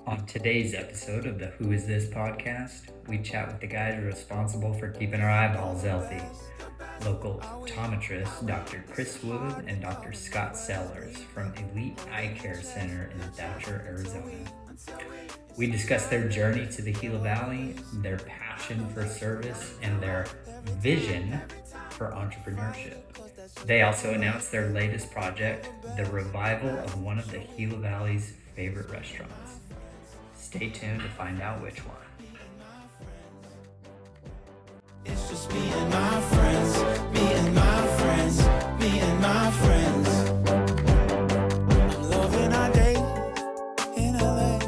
On today's episode of the Who Is This podcast, we chat with the guys responsible for keeping our eyeballs healthy. Local optometrists Dr. Chris Wood and Dr. Scott Sellers from Elite Eye Care Center in Thatcher, Arizona. We discuss their journey to the Gila Valley, their passion for service, and their vision for entrepreneurship. They also announced their latest project, the revival of one of the Gila Valley's favorite restaurants. Stay tuned to find out which one. It's just me and my friends, me and my friends, me and my friends. I'm loving our day in LA.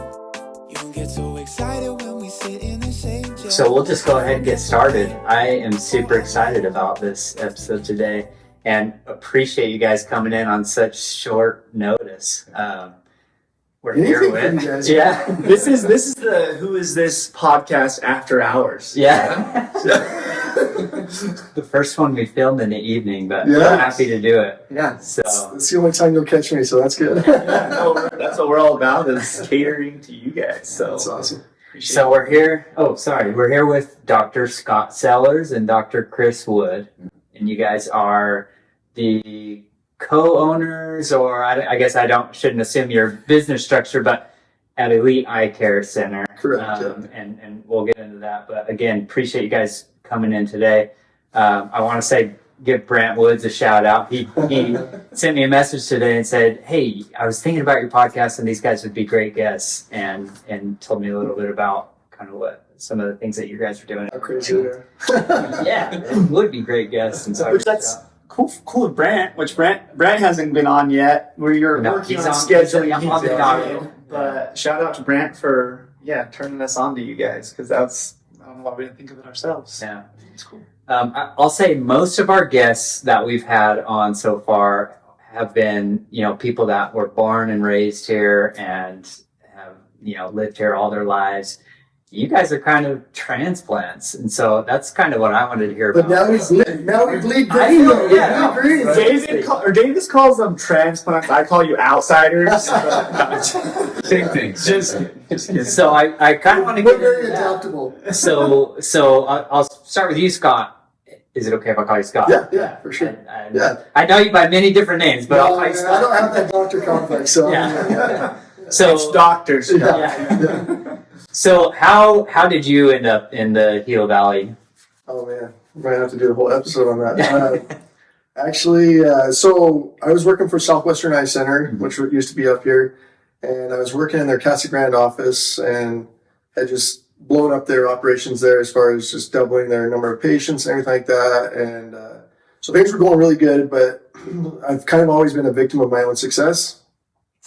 You don't get so excited when we sit in the same chair. So we'll just go ahead and get started. I am super excited about this episode today and appreciate you guys coming in on such short notice. We're here with, This is the Who Is This podcast after hours. Yeah. The first one we filmed in the evening, but we're happy to do it. Yeah. So It's the only time you'll catch me, so that's good. That's what we're all about, is catering to you guys. So That's awesome. So we're here. We're here with Dr. Scott Sellers and Dr. Chris Wood, and you guys are the co-owners, or I guess shouldn't assume your business structure, but at Elite Eye Care Center. Correct. And we'll get into that. But again, appreciate you guys coming in today. I want to give Brant Woods a shout out. He sent me a message today and said, "Hey, I was thinking about your podcast, and these guys would be great guests," and told me a little bit about kind of what some of the things that you guys are doing. How crazy they are. Yeah, would be great guests. And so which that's cool with Brant, which Brant hasn't been on yet. We're working on scheduling. He's on. But shout out to Brant for turning us on to you guys, because I don't know why we didn't think of it ourselves. Yeah. It's cool. I'll say most of our guests that we've had on so far have been, people that were born and raised here and have, lived here all their lives. You guys are kind of transplants, and so that's kind of what I wanted to hear But about. now we bleed I green. feel- yeah. We bleed green. Davis calls them transplants. I call you outsiders. Same thing. Just So I kind of want to We're get very into that. adaptable. So I'll start with you, Scott. Is it okay if I call you Scott? Yeah, for sure. Yeah. I know you by many different names, but I'll No, call you man, Scott. I don't have that doctor complex, so Yeah. So it's doctors. yeah. So how did you end up in the Gila Valley? Oh man, we might have to do a whole episode on that. Actually, so I was working for Southwestern Eye Center, which used to be up here, and I was working in their Casa Grande office and had just blown up their operations there as far as just doubling their number of patients and everything like that. And so things were going really good, but I've kind of always been a victim of my own success.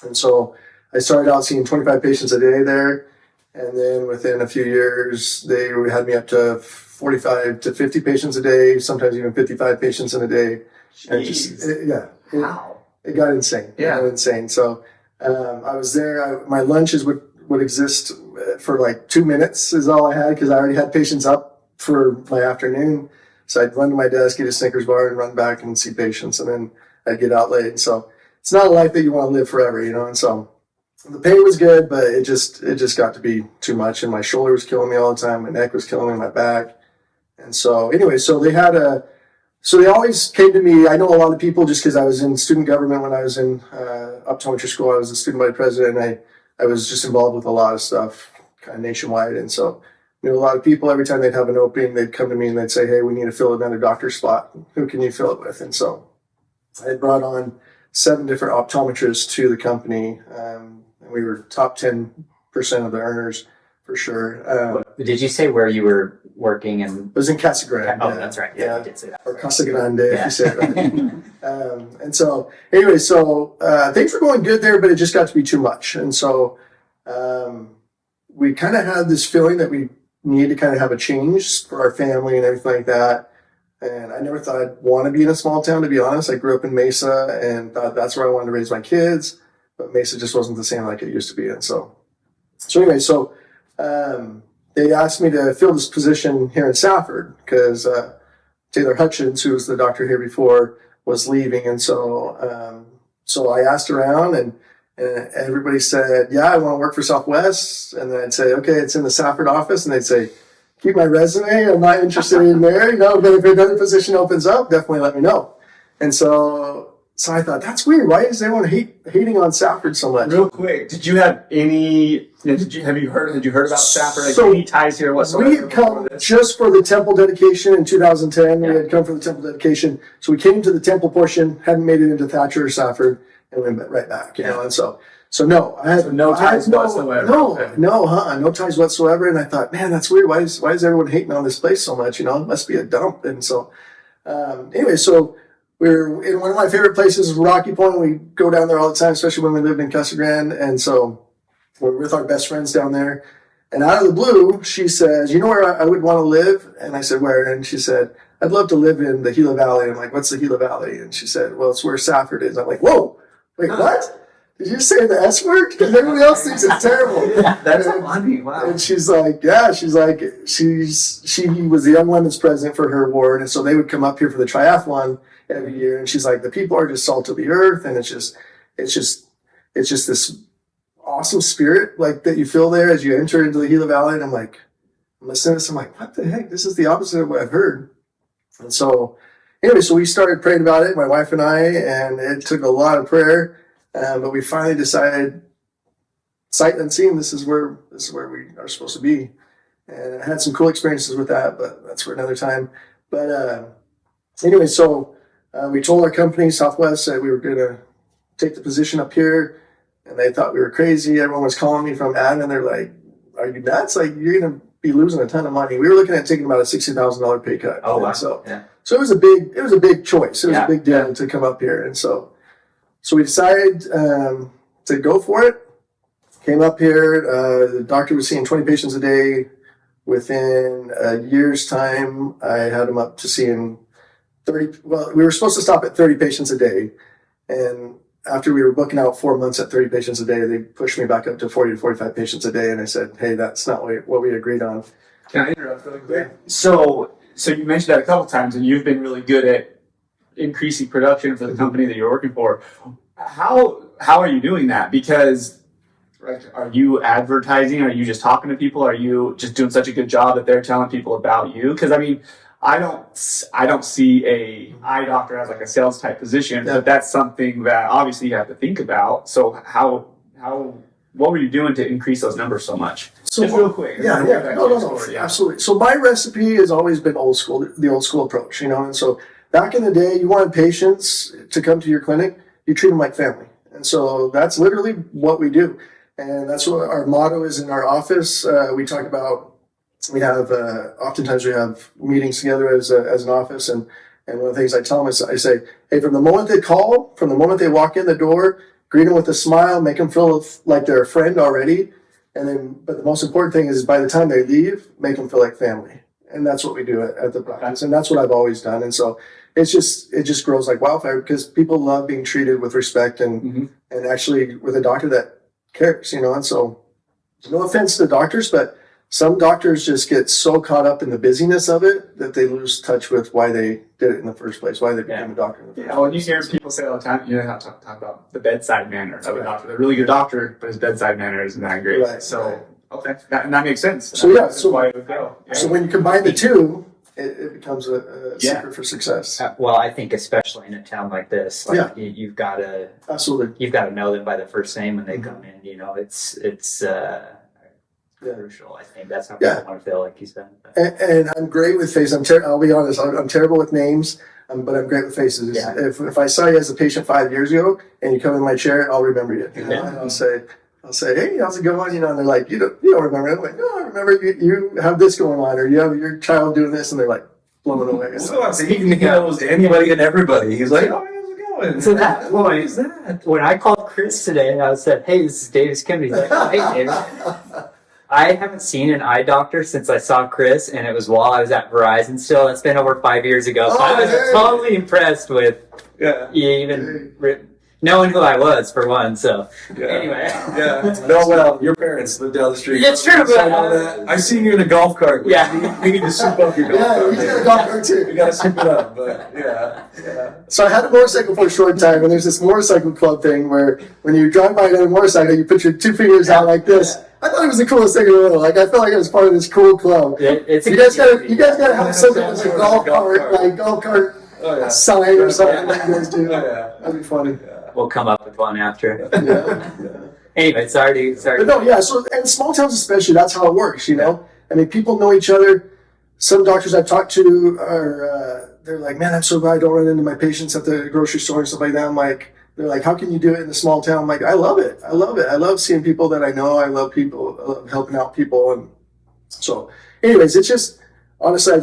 And so I started out seeing 25 patients a day there. And then within a few years, they had me up to 45 to 50 patients a day, sometimes even 55 patients in a day. And it got insane. Yeah. It got insane. So I was there. My lunches would exist for like 2 minutes is all I had, because I already had patients up for my afternoon. So I'd run to my desk, get a Snickers bar, and run back and see patients, and then I'd get out late. So it's not a life that you want to live forever, And so the pay was good, but it just got to be too much, and my shoulder was killing me all the time. My neck was killing me, my back. And so anyway, so they always came to me. I know a lot of people just because I was in student government when I was in optometry school. I was a student body president, and I was just involved with a lot of stuff kind of nationwide. And so, a lot of people, every time they'd have an opening, they'd come to me and they'd say, "Hey, we need to fill another doctor spot. Who can you fill it with?" And so I had brought on 7 different optometrists to the company. And we were top 10% of the earners for sure. Did you say where you were working? And It was in Casa Grande. oh, that's right. Yeah, you did say that. Or Casa Grande, if you say it right. And so, anyway, things were going good there, but it just got to be too much. And so we kind of had this feeling that we needed to kind of have a change for our family and everything like that. And I never thought I'd want to be in a small town, to be honest. I grew up in Mesa and thought that's where I wanted to raise my kids. But Mesa just wasn't the same like it used to be. And so anyway, they asked me to fill this position here in Safford because Taylor Hutchins, who was the doctor here before, was leaving. And so I asked around, and And everybody said, yeah, I want to work for Southwest. And then I'd say, okay, it's in the Safford office. And they'd say, keep my resume. I'm not interested in there, but if another position opens up, definitely let me know. And so I thought, that's weird. Why is everyone hating on Safford so much? Real quick, did you have any? Had you heard about Safford? Like So any ties here whatsoever? We had come just for the temple dedication in 2010. We had come for the temple dedication. So we came to the temple portion, hadn't made it into Thatcher or Safford, and went right back, And so no, I had no ties whatsoever. No ties whatsoever. And I thought, man, that's weird. Why is everyone hating on this place so much? It must be a dump. And so, anyway, so we're in one of my favorite places, Rocky Point. We go down there all the time, especially when we lived in Casa Grande. And so we're with our best friends down there. And out of the blue, she says, you know where I would want to live? And I said, where? And she said, I'd love to live in the Gila Valley. And I'm like, what's the Gila Valley? And she said, well, it's where Safford is. I'm like, whoa, wait, what? Did you say the S word? Because everybody else thinks it's terrible. That's funny. Wow. And she's like, yeah, she was the young women's president for her ward. And so they would come up here for the triathlon every year. And she's like, the people are just salt of the earth. And it's just this awesome spirit like that you feel there as you enter into the Gila Valley. And I'm like, I'm listening to this. I'm like, what the heck? This is the opposite of what I've heard. And so anyway, so we started praying about it, my wife and I, and it took a lot of prayer. But we finally decided, sight unseen, this is where we are supposed to be. And I had some cool experiences with that, but that's for another time. But anyway, so we told our company, Southwest, that we were going to take the position up here. And they thought we were crazy. Everyone was calling me from admin. They're like, are you nuts? Like, you're going to be losing a ton of money. We were looking at taking about a $60,000 pay cut. Oh, wow. So it was a big choice. It was a big deal to come up here. And so we decided to go for it. Came up here. The doctor was seeing 20 patients a day. Within a year's time, I had him up to seeing 30. Well, we were supposed to stop at 30 patients a day. And after we were booking out 4 months at 30 patients a day, they pushed me back up to 40 to 45 patients a day. And I said, hey, that's not what we agreed on. Can I interrupt really quick? So you mentioned that a couple times, and you've been really good at increasing production for the company that you're working for. How are you doing that? Because are you advertising? Are you just talking to people? Are you just doing such a good job that they're telling people about you? Because I mean, I don't see a eye doctor as like a sales type position, but that's something that obviously you have to think about. So what were you doing to increase those numbers so much? So just real quick. No, absolutely. So my recipe has always been old school, the old school approach, And so back in the day, you wanted patients to come to your clinic, you treat them like family. And so that's literally what we do. And that's what our motto is in our office. Oftentimes we have meetings together as an office. And one of the things I tell them is I say, hey, from the moment they call, from the moment they walk in the door, greet them with a smile, make them feel like they're a friend already. But the most important thing is by the time they leave, make them feel like family. And that's what we do at the practice. And that's what I've always done. And so it just grows like wildfire because people love being treated with respect and actually with a doctor that cares, And so no offense to doctors, but some doctors just get so caught up in the busyness of it that they lose touch with why they did it in the first place, why they became a doctor in the first place. When you hear people say all the time, talk about the bedside manner of a doctor. They're a really good doctor, but his bedside manner isn't that great. Right. Okay, that makes sense. So why it would go. Yeah. So when you combine the two, it becomes a secret for success. Well, I think especially in a town like this, you've got to know them by the first name when they come in. It's crucial. I think that's how people want to feel, like you said. And I'm great with faces. I'll be honest. I'm terrible with names, but I'm great with faces. Yeah. If I saw you as a patient 5 years ago and you come in my chair, I'll remember you. And I'll say, hey, how's it going? And they're like, you don't remember. I'm like, no, I remember you have this going on, or you have your child doing this, and they're like blown away. So he knows anybody and everybody. He's like, oh, how's it going? So that point, when I called Chris today and I said, hey, this is Davis Kim, he's like, oh, hey, David. I haven't seen an eye doctor since I saw Chris, and it was while I was at Verizon still. It's been over 5 years ago. So I was totally impressed with knowing who I was for one. So Yeah. anyway, Yeah. No, well, your parents live down the street. It's true, but- So I know that. I seen you in a golf cart. Yeah. We need to soup up your golf Yeah, cart. he's got a golf cart too. We gotta soup it up, but yeah. So I had a motorcycle for a short time, and there's this motorcycle club thing where when you drive by another motorcycle, you put your two fingers out like this. I thought it was the coolest thing in the world. Like I felt like I was part of this cool club. it's You guys gotta have something that's a golf cart Oh yeah. sign or something like you guys do. Oh yeah. That'd be funny. We'll come up with one after. Yeah. Anyway, sorry. But no, yeah. So and small towns especially, that's how it works. You know, I mean, people know each other. Some doctors I've talked to are they're like, man, I'm so glad I don't run into my patients at the grocery store and stuff like that. I'm like, they're like, how can you do it in a small town? I'm like, I love it. I love it. I love seeing people that I know. I love people. I love helping out people. And so, anyways, it's just honestly,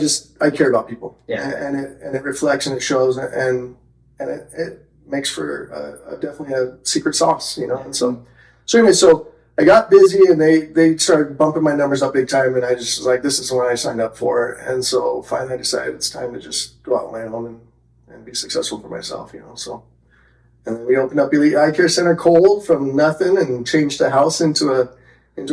I care about people. Yeah. And it reflects and it shows and it makes for definitely a secret sauce, you know. And so anyway, so I got busy and they started bumping my numbers up big time, and I just was like, this is the one I signed up for. And so finally I decided it's time to just go out on my own and be successful for myself, you know. So and then we opened up Elite Eye Care Center cold from nothing and changed the house into a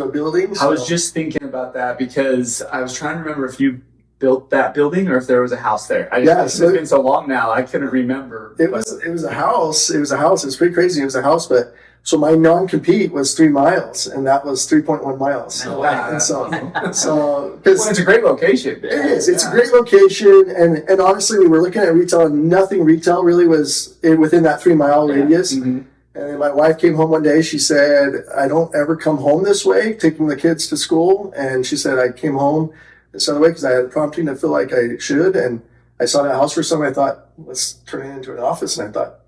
building. I was just thinking about that because I was trying to remember if you built that building or if there was a house there. It's been so long now, I couldn't remember. It was a house. It was a house. It's pretty crazy. It was a house, but so my non-compete was 3 miles, and that was 3.1 miles. Oh, wow. And so Well, because it's a great location. it is, it's a great location, and honestly, we were looking at retail, and nothing retail really was within that 3 mile radius. Mhm. And then my wife came home one day. She said, "I don't ever come home this way, taking the kids to school." And she said, "I came home this other way because I had a prompting to feel like I should." And I saw that house for some. I thought, let's turn it into an office. And I thought,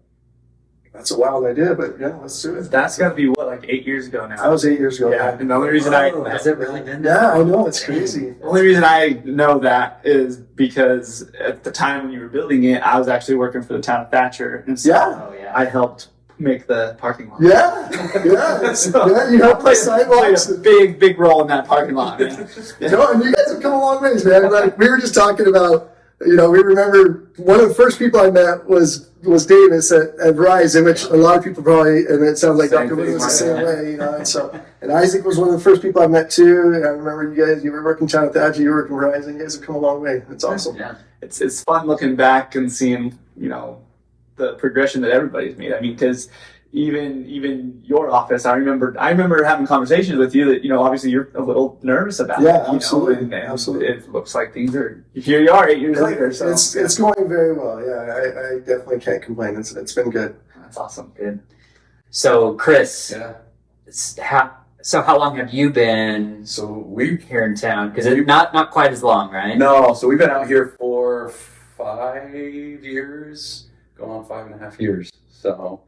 that's a wild idea, but yeah, let's do it. That's got to be what, like 8 years ago now. That was 8 years ago. Yeah, and the only reason Has it really been? Yeah, I know, it's crazy. the only reason I know that is because at the time when you were building it, I was actually working for the town of Thatcher, and so Yeah. Oh yeah. I helped make the parking lot. Yeah, yeah, you helped my Played sidewalks. a big role in that parking lot, man. No, and you guys have come a long ways, man. Like we were just talking about, you know, we remember one of the first people I met was Davis at Verizon, which a lot of people probably, and it sounds like Same Dr. Wood thing, was the same yeah. way, you know. And Isaac was one of the first people I met too. And I remember you were working town at Thatcher, you were working Verizon. You guys have come a long way. It's awesome. Yeah. It's fun looking back and seeing, you know, the progression that everybody's made. I mean, because even your office, I remember having conversations with you that, you know, obviously you're a little nervous about. Yeah, it, you absolutely, know, and absolutely. It looks like things are, here you are 8 years later. So It's going very well. Yeah, I definitely can't complain. It's been good. that's awesome. Good. So Chris, Yeah. how long have you been So we here in town? Because it's not quite as long, right? no, so we've been out here for 5 years, going on 5.5 years. So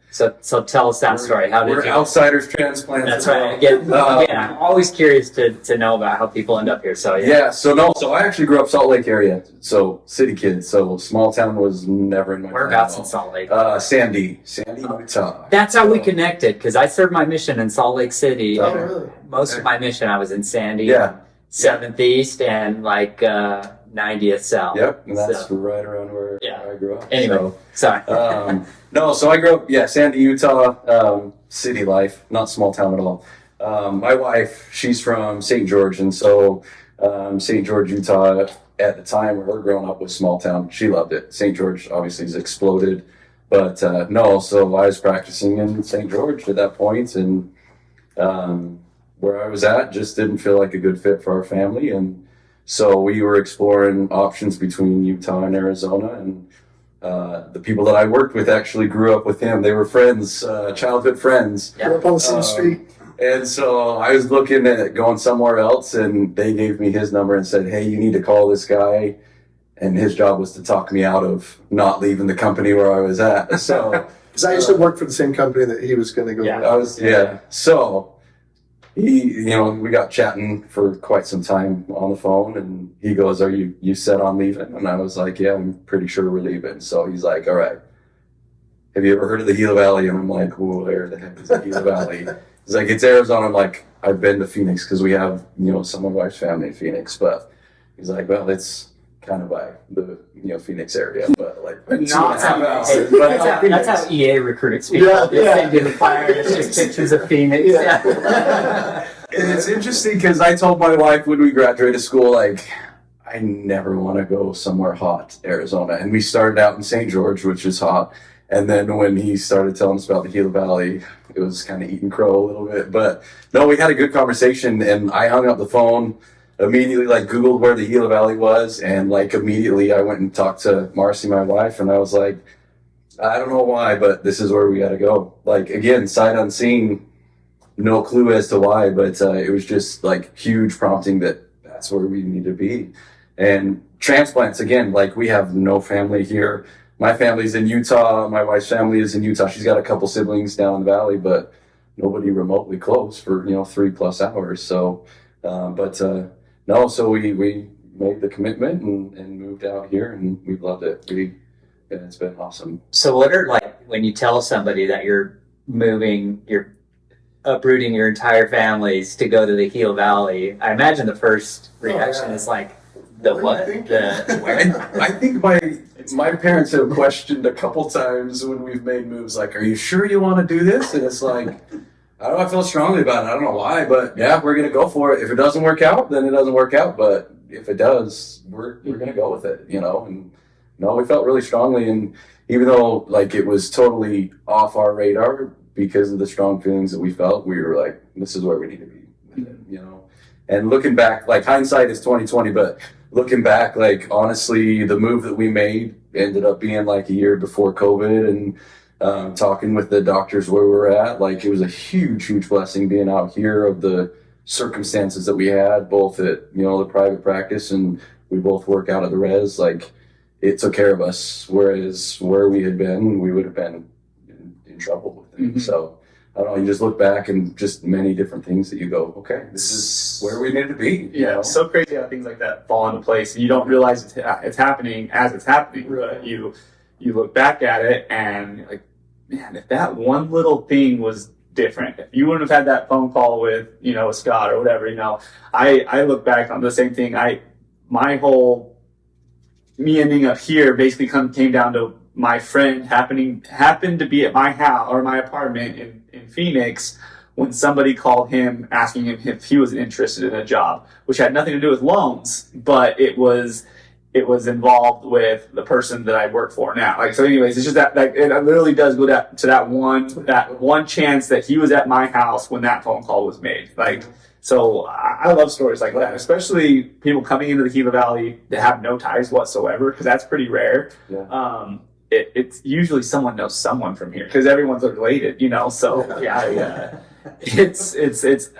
tell us that story. How did we're you? outsiders transplants. That's as well. right. Again, I'm always curious to know about how people end up here. So yeah. So I actually grew up Salt Lake area, so city kid. So small town was never in my Whereabouts in plan Salt Lake? at all. Sandy, Utah. That's how we connected. Because I served my mission in Salt Lake City. Oh, and really? Most of my mission, I was in Sandy. Yeah. 7th East and like 90th South. Yep, and that's So, right around where Yeah. I grew up. anyway, So, sorry. no, so I grew up, Sandy, Utah, city life, not small town at all. My wife, she's from St. George, and so St. George, Utah, at the time, her growing up was small town. She loved it. St. George obviously has exploded, but no, so I was practicing in St. George at that point, and where I was at just didn't feel like a good fit for our family, and so we were exploring options between Utah and Arizona, and the people that I worked with actually grew up with him. They were friends, childhood friends. Yeah. We're up on the same street. And so I was looking at going somewhere else, and they gave me his number and said, "Hey, you need to call this guy." And his job was to talk me out of not leaving the company where I was at. So Because I used to work for the same company that he was going to go Yeah. with. I was, So we got chatting for quite some time on the phone, and he goes, "Are you set on leaving?" And I was like, "Yeah, I'm pretty sure we're leaving." So he's like, "All right, have you ever heard of the Gila Valley?" And I'm like, "Whoa, where the heck is the Gila Valley?" He's like, "It's Arizona." I'm like, "I've been to Phoenix because we have, some of my wife's family in Phoenix." But he's like, "Well, it's kind of by the Phoenix area, but like Not how, houses. that's how EA recruits people. Yeah, They do the flyer, it's just pictures of Phoenix. Yeah. And it's interesting because I told my wife when we graduated school, like, I never want to go somewhere hot, Arizona. And we started out in St. George, which is hot. And then when he started telling us about the Gila Valley, it was kind of eating crow a little bit. But no, we had a good conversation, and I hung up the phone, immediately like Googled where the Gila Valley was, and like immediately I went and talked to Marcy, my wife, and I was like, I don't know why, but this is where we got to go. Like, again, sight unseen, no clue as to why, but it was just like huge prompting that that's where we need to be. And transplants, again, like we have no family here. My family's in Utah. My wife's family is in Utah. She's got a couple siblings down the valley, but nobody remotely close for 3+ hours. So, no. So we made the commitment and moved out here, and we've loved it. It's been awesome. So what are, like, when you tell somebody that you're uprooting your entire families to go to the Gila Valley, I imagine the first reaction is like, the what? The where? I think my parents have questioned a couple times when we've made moves, like, are you sure you want to do this? And it's like, I don't know, I feel strongly about it. I don't know why, but yeah, we're going to go for it. If it doesn't work out, then it doesn't work out. But if it does, we're going to go with it, And no, we felt really strongly. And even though like it was totally off our radar because of the strong feelings that we felt, we were like, this is where we need to be, And looking back, like hindsight is 20/20, but looking back, like honestly, the move that we made ended up being like a year before COVID, and talking with the doctors where we were at, like it was a huge, huge blessing being out here of the circumstances that we had, both at, the private practice, and we both work out at the res, like it took care of us. Whereas where we had been, we would have been in trouble with it. Mm-hmm. So I don't know, you just look back and just many different things that you go, okay, this is where we need to be. Yeah, it's so crazy how things like that fall into place, and you don't realize it's happening as it's happening. Right. But you look back at it and you're like, man, if that one little thing was different, if you wouldn't have had that phone call with, Scott or whatever, I look back on the same thing. Me ending up here basically came down to my friend happened to be at my house or my apartment in Phoenix when somebody called him asking him if he was interested in a job, which had nothing to do with loans, but it was involved with the person that I work for now. Like, so anyways, it's just that, like, it literally does go to that one chance that he was at my house when that phone call was made. Like, so I love stories like that, especially people coming into the Gila Valley that have no ties whatsoever, because that's pretty rare. Yeah. It's usually someone knows someone from here because everyone's related, So yeah, it's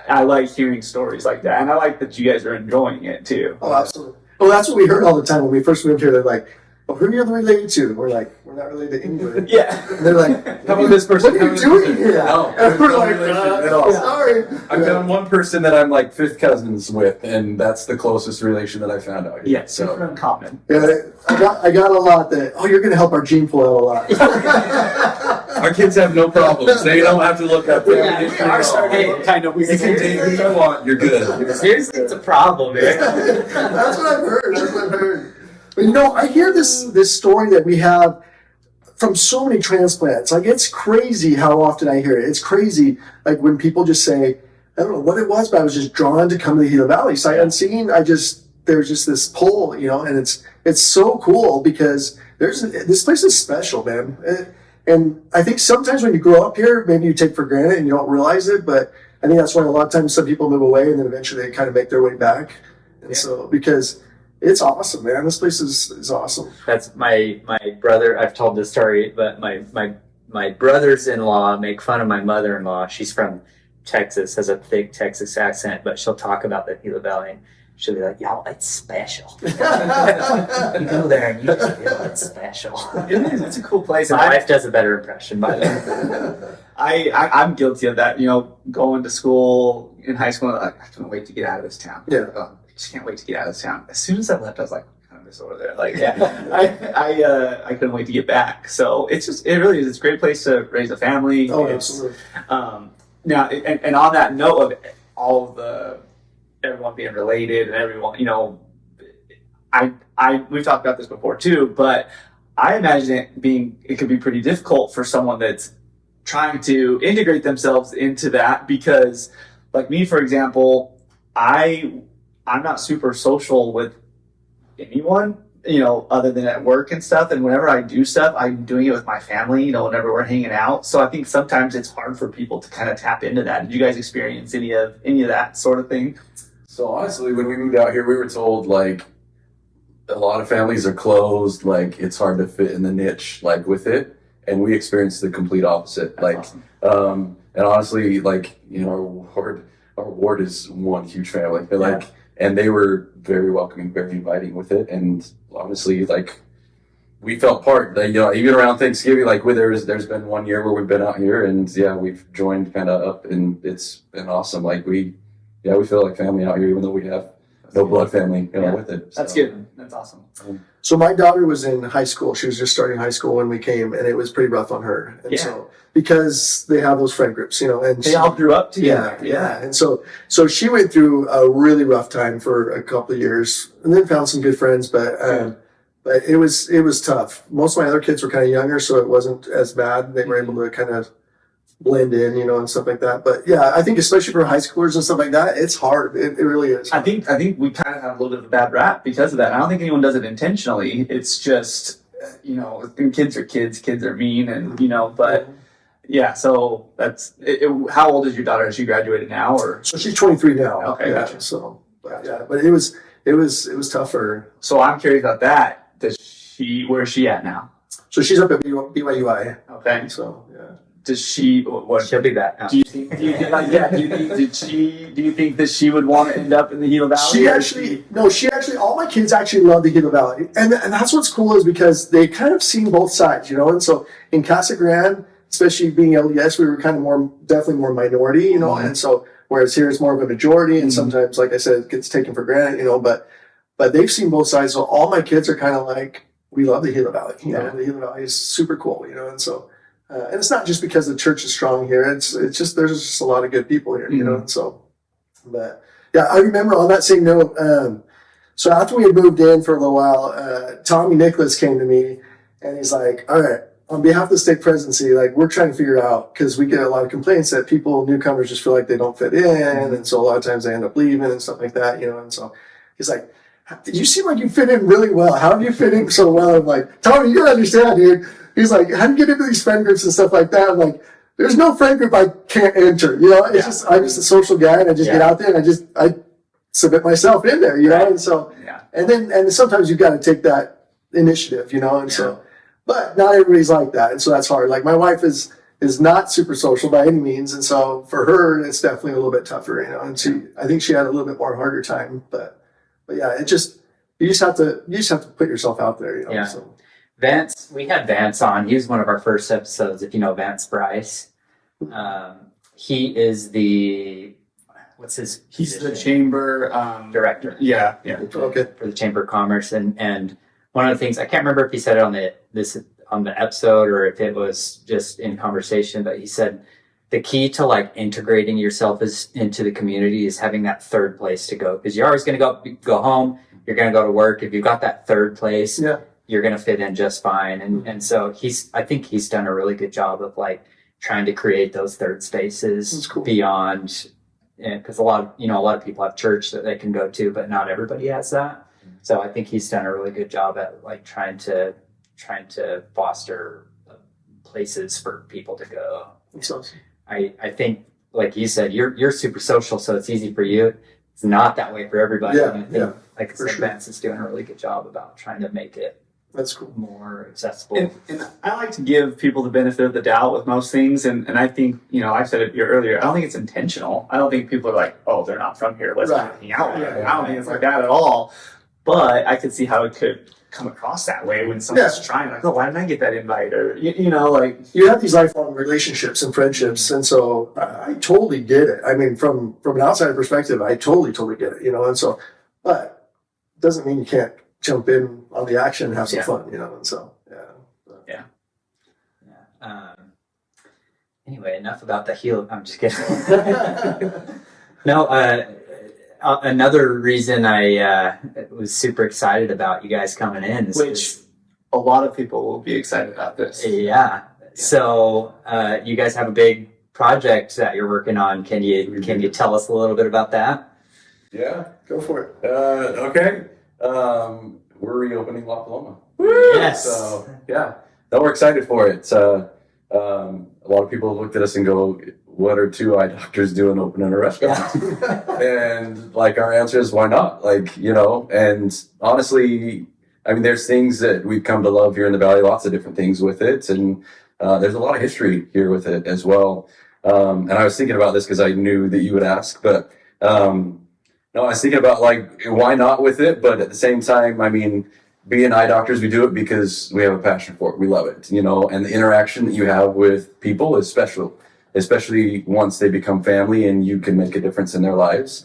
I like hearing stories like that, and I like that you guys are enjoying it too. Oh, absolutely. Well, that's what we heard all the time when we first moved here. They're like, "Oh, who are you related to?" We're like, "We're not related to anyone." Yeah. And they're like, how about this person? What are you doing here? No, and we're like, at all. sorry. I found one person that I'm like fifth cousins with, and that's the closest relation that I found out. Yeah, super uncommon. Yeah, I got a lot that. Oh, you're gonna help our gene pool out a lot. Our kids have no problems. They don't have to look up. We are starting kind of. You can date who you want. You're good. Seriously, it's a problem, man. That's what I've heard. But I hear this story that we have from so many transplants. Like, it's crazy how often I hear it. It's crazy, like when people just say, I don't know what it was, but I was just drawn to come to the Gila Valley. Sight unseen, there's just this pull, and it's so cool because this place is special, man. And I think sometimes when you grow up here, maybe you take for granted and you don't realize it, but I think that's why a lot of times some people move away and then eventually they kind of make their way back. And so, because it's awesome, man. This place is awesome. That's my brother. I've told this story, but my brothers-in-law make fun of my mother-in-law. She's from Texas, has a thick Texas accent, but she'll talk about the Gila Valley. And she'll be like, "Y'all, it's special." You go there and you just feel it's special. It is. It's a cool place. My wife does a better impression, by the way. I'm guilty of that. Going to school in high school, I can't wait to get out of this town. Yeah. I just can't wait to get out of this town. As soon as I left, I was like, kind of miss over there. Like, yeah. I couldn't wait to get back. So it really is. It's a great place to raise a family. Oh, absolutely. Now, and on that note of all of everyone being related and everyone, we've talked about this before too, but I imagine it could be pretty difficult for someone that's trying to integrate themselves into that, because like me, for example, I'm not super social with anyone, other than at work and stuff. And whenever I do stuff, I'm doing it with my family, whenever we're hanging out. So I think sometimes it's hard for people to kind of tap into that. Did you guys experience any of that sort of thing? So honestly, when we moved out here, we were told like a lot of families are closed, like it's hard to fit in the niche like with it, and we experienced the complete opposite. That's awesome. And honestly, like our ward is one huge family. They're like, and they were very welcoming, very inviting with it, and honestly, like we felt part. Like, even around Thanksgiving, like there's been one year where we've been out here, and we've joined kind of up, and it's been awesome. Like we feel like family out here, even though we have no blood family, with it. That's good. That's awesome. So my daughter was in high school. She was just starting high school when we came, and it was pretty rough on her. And so because they have those friend groups, and they all grew up together. Yeah. And so she went through a really rough time for a couple of years, and then found some good friends. But it was tough. Most of my other kids were kind of younger, so it wasn't as bad. They were able to kind of blend in, and stuff like that. But yeah, I think especially for high schoolers and stuff like that, it's hard. It really is. I think we kind of have a little bit of a bad rap because of that. I don't think anyone does it intentionally. It's just, kids are kids. Kids are mean, and but. Yeah, so that's how old is your daughter? Has she graduated now, or? So she's 23 now. Okay, yeah, gotcha. So but it was tough for her. So I'm curious about that. Where is she at now? So she's up at BYUI. Okay. So yeah. Does she? What? She'll be back now. Do you think that she would want to end up in the Gila Valley? She actually, all my kids actually love the Gila Valley, and that's what's cool is because they kind of seen both sides, And so in Casa Grande, especially being LDS, we were kind of definitely more minority, And so whereas here it's more of a majority, and sometimes, like I said, it gets taken for granted, But they've seen both sides, so all my kids are kind of like, we love the Gila Valley. The Gila Valley is super cool, And so. And it's not just because the church is strong here. It's just there's just a lot of good people here, And so, but yeah, I remember on that same note. So after we had moved in for a little while, Tommy Nicholas came to me, and he's like, "All right, on behalf of the stake presidency, like we're trying to figure it out because we get a lot of complaints that newcomers just feel like they don't fit in, and so a lot of times they end up leaving and stuff like that, And so he's like, you seem like you fit in really well. How do you fit in so well?" I'm like, "Tommy, you gotta understand, dude." He's like, "How do you get into these friend groups and stuff like that?" I'm like, "There's no friend group I can't enter. It's I'm just a social guy, and I just get out there and I submit myself in there, And so, and sometimes you've got to take that initiative, And so, but not everybody's like that, and so that's hard. Like my wife is not super social by any means, and so for her, it's definitely a little bit tougher, And I think she had a little bit more harder time, but yeah, you just have to put yourself out there, Yeah. So. Vance, we had Vance on. He was one of our first episodes, if you know Vance Bryce. He is what's his He's position? the chamber Director. Yeah. Okay. For the Chamber of Commerce. And one of the things, I can't remember if he said it on the episode or if it was just in conversation, but he said the key to like integrating yourself into the community is having that third place to go. Because you're always going to go home, you're going to go to work. If you've got that third place, you're going to fit in just fine. And so I think he's done a really good job of like trying to create those third spaces beyond, because a lot of people have church that they can go to, but not everybody has that. So I think he's done a really good job at like trying to foster places for people to go. That's awesome. I think, like you said, you're super social, so it's easy for you. It's not that way for everybody. Yeah, and I think, like I said, sure. Vance is doing a really good job about trying to make it That's cool. more accessible. And I like to give people the benefit of the doubt with most things, and I think, I said it earlier, I don't think it's intentional. I don't think people are like, "Oh, they're not from here, let's not hang out with them." I don't think it's like that at all. But I could see how it could come across that way when someone's trying, like, "Oh, why didn't I get that invite?" Or like you have these lifelong relationships and friendships, and so I totally get it. I mean, from an outsider perspective, I totally get it. And so, but it doesn't mean you can't jump in on the action and have some fun. And so Anyway, enough about the heel. I'm just kidding. No, another reason I was super excited about you guys coming in is Which a lot of people will be excited about this. yeah. So you guys have a big project that you're working on. Can you tell us a little bit about that? Yeah. Go for it. Okay. We're reopening La Paloma. Yes. So yeah, no, we're excited for it. A lot of people looked at us and go, "What are two eye doctors doing opening a restaurant?" And like our answer is, "Why not?" Like, you know. And honestly, I mean, there's things that we've come to love here in the Valley. Lots of different things with it, and there's a lot of history here with it as well. And I was thinking about this because I knew that you would ask, but. No, I was thinking about like, why not with it? But at the same time, I mean, being eye doctors, we do it because we have a passion for it. We love it, you know, and the interaction that you have with people is special, especially once they become family and you can make a difference in their lives.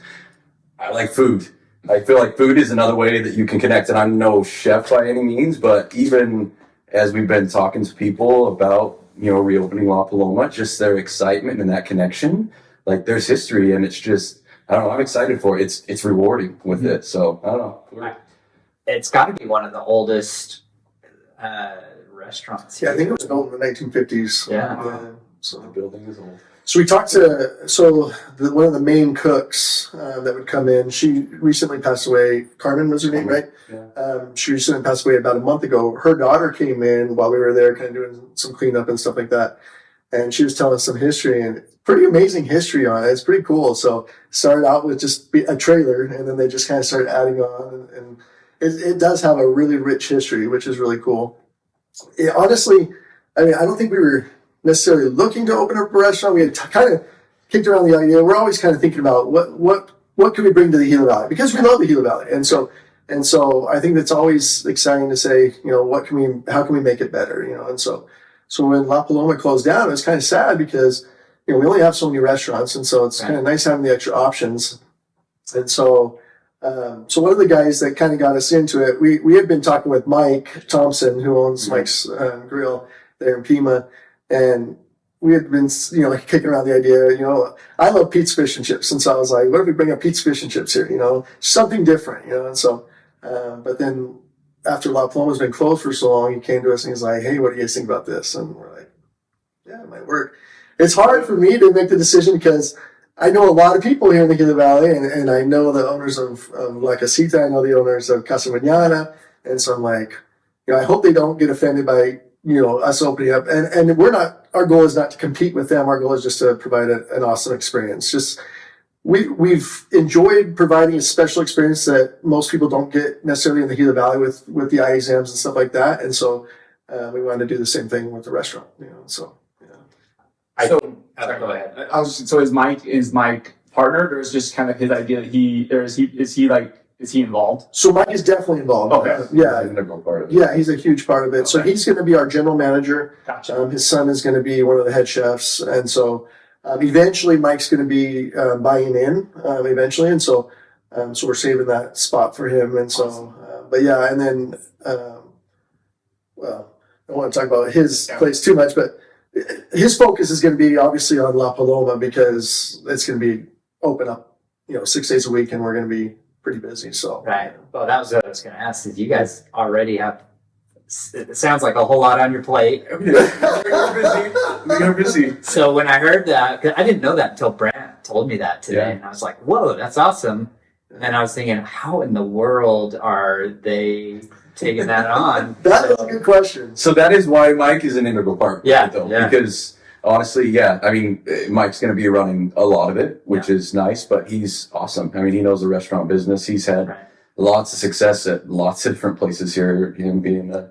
I like food. I feel like food is another way that you can connect. And I'm no chef by any means, but even as we've been talking to people about, you know, reopening La Paloma, just their excitement and that connection, like there's history and it's just, I don't know. I'm excited for it. It's rewarding with it. So I don't know. It's got to be one of the oldest restaurants. Yeah, I think it was built in the 1950s. Yeah. So the building is old. So we talked to one of the main cooks that would come in. She recently passed away. Carmen was her name, right? Yeah. She recently passed away about a month ago. Her daughter came in while we were there, kind of doing some cleanup and stuff like that. And she was telling us some history and pretty amazing history on it. It's pretty cool. So started out with just a trailer, and then they just kind of started adding on, and it does have a really rich history, which is really cool. Honestly, I mean, I don't think we were necessarily looking to open up a restaurant. We had kind of kicked around the idea. We're always kind of thinking about what can we bring to the Gila Valley, because we love the Gila Valley, and so I think it's always exciting to say, you know, how can we make it better, you know, and so when La Paloma closed down, it was kind of sad because, you know, we only have so many restaurants, and so it's kind of nice having the extra options. And so one of the guys that kind of got us into it, we had been talking with Mike Thompson, who owns Mike's Grill there in Pima, and we had been, you know, like kicking around the idea, you know, I love pizza, fish, and chips, and so I was like, what if we bring up pizza, fish, and chips here, you know, something different, you know, and so, but then after La Paloma's been closed for so long, he came to us and he's like, hey, what do you guys think about this? And we're like, yeah, it might work. It's hard for me to make the decision because I know a lot of people here in the Gila Valley, and I know the owners of La Casita, I know the owners of Casa Mañana, and so I'm like, you know, I hope they don't get offended by, you know, us opening up. And our goal is not to compete with them. Our goal is just to provide an awesome experience. Just, we've enjoyed providing a special experience that most people don't get necessarily in the Gila Valley with the eye exams and stuff like that. And so we wanted to do the same thing with the restaurant, you know, so. Go ahead. So is Mike partnered, or is just kind of his idea that is he involved? So Mike is definitely involved. Okay. Yeah. Integral part of it. Yeah, he's a huge part of it. So he's going to be our general manager. Gotcha. His son is going to be one of the head chefs. And so eventually Mike's going to be buying in eventually. And so we're saving that spot for him. And so, but yeah, and then, well, I don't want to talk about his place too much, but his focus is going to be obviously on La Paloma because it's going to be open up, you know, 6 days a week, and we're going to be pretty busy. So Right. Well, that was what I was going to ask. Is you guys already have? It sounds like a whole lot on your plate. We're busy. So when I heard that, 'cause I didn't know that until Brant told me that today, Yeah. and I was like, "Whoa, that's awesome!" And I was thinking, how in the world are they taking that on? that is a good question. So that is why Mike is an integral part. Yeah, Though, yeah. Because honestly, yeah, I mean, Mike's going to be running a lot of it, which is nice, but he's awesome. I mean, he knows the restaurant business. He's had Right. lots of success at lots of different places here, him being a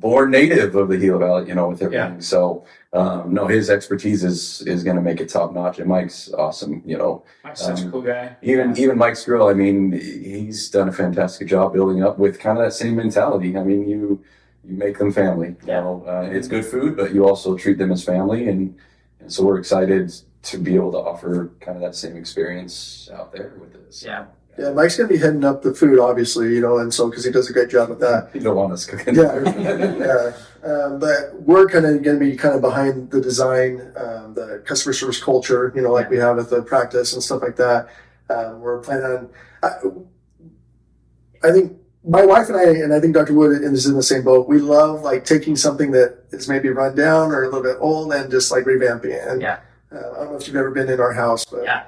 born native of the Gila Valley, you know, with everything. Yeah. So, no, his expertise is going to make it top notch, and Mike's awesome, you know. Mike's such a cool guy. Even Mike's Grill, I mean, he's done a fantastic job building up with kind of that same mentality. I mean, you make them family. You know, it's good food, but you also treat them as family, and so we're excited to be able to offer kind of that same experience out there with this. Yeah. Yeah, Mike's going to be heading up the food, obviously, you know, and so because he does a great job with that. You don't want us cooking. Yeah. But we're kind of going to be kind of behind the design, the customer service culture, you know, like we have at the practice and stuff like that. We're planning on. I think my wife and I think Dr. Wood is in the same boat. We love like taking something that is maybe run down or a little bit old and just like revamping it. And, Yeah. I don't know if you've ever been in our house, but Yeah.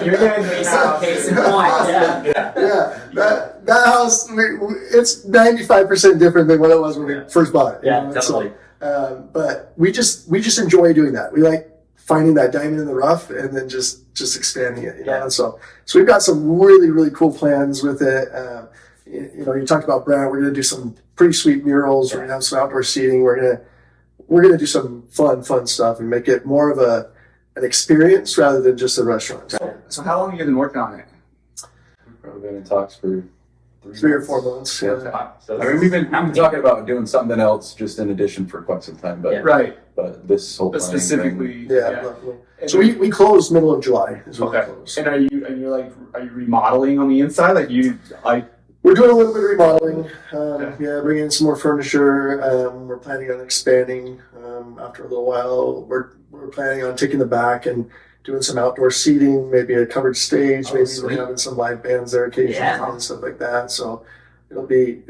You're going to be some case in point. Yeah. yeah, that house, it's 95% different than what it was when we first bought it. Yeah, totally. So, but we just enjoy doing that. We like finding that diamond in the rough and then just expanding it. You know? Yeah. And so we've got some really cool plans with it. You talked about Brad. We're going to do some pretty sweet murals. Yeah. We're going to have some outdoor seating. We're going to do some fun stuff and make it more of an experience rather than just a restaurant. So how long have you been working on it? We've probably been in talks for 3 or 4 months. Yeah. Wow. So I mean, we've been talking about doing something else just in addition for quite some time, but Yeah. Right. but this whole But planning specifically. Yeah. So we closed middle of July is when Okay. we closed. And are you remodeling on the inside? We're doing a little bit of remodeling. Okay. Yeah, bringing in some more furniture. We're planning on expanding after a little while. We're planning on taking the back and doing some outdoor seating, maybe a covered stage. Oh, Maybe sweet. we're having some live bands there occasionally Yeah. and stuff like that. So it'll be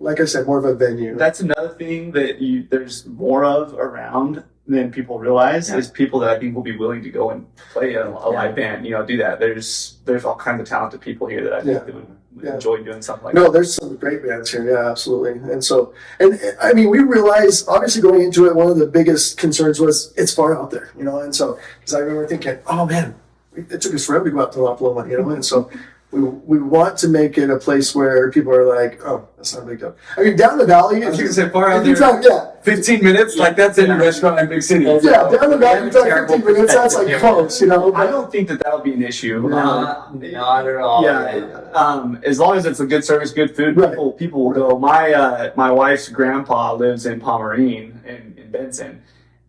like I said, more of a venue. That's another thing that there's more of around than people realize Yeah. is people that I think will be willing to go and play a live band, do that. There's all kinds of talented people here that I think Yeah. that would Yeah. enjoy doing something like No, that. there's some great bands here. Yeah, absolutely. And so, and I mean, we realized obviously going into it, one of the biggest concerns was it's far out there, And so, because I remember thinking, oh man, it took us forever to go out to La Paloma, And so we want to make it a place where people are like, oh, that's not a big deal. I mean, down the valley, I was gonna say far out if you there. talk, 15 minutes, like that's in a restaurant in big city. down the valley, you talk 15 minutes, that's like close, I don't think that'll be an issue. not at all. Yeah. As long as it's a good service, good food, Right. people will go. My wife's grandpa lives in Pomerene in Benson,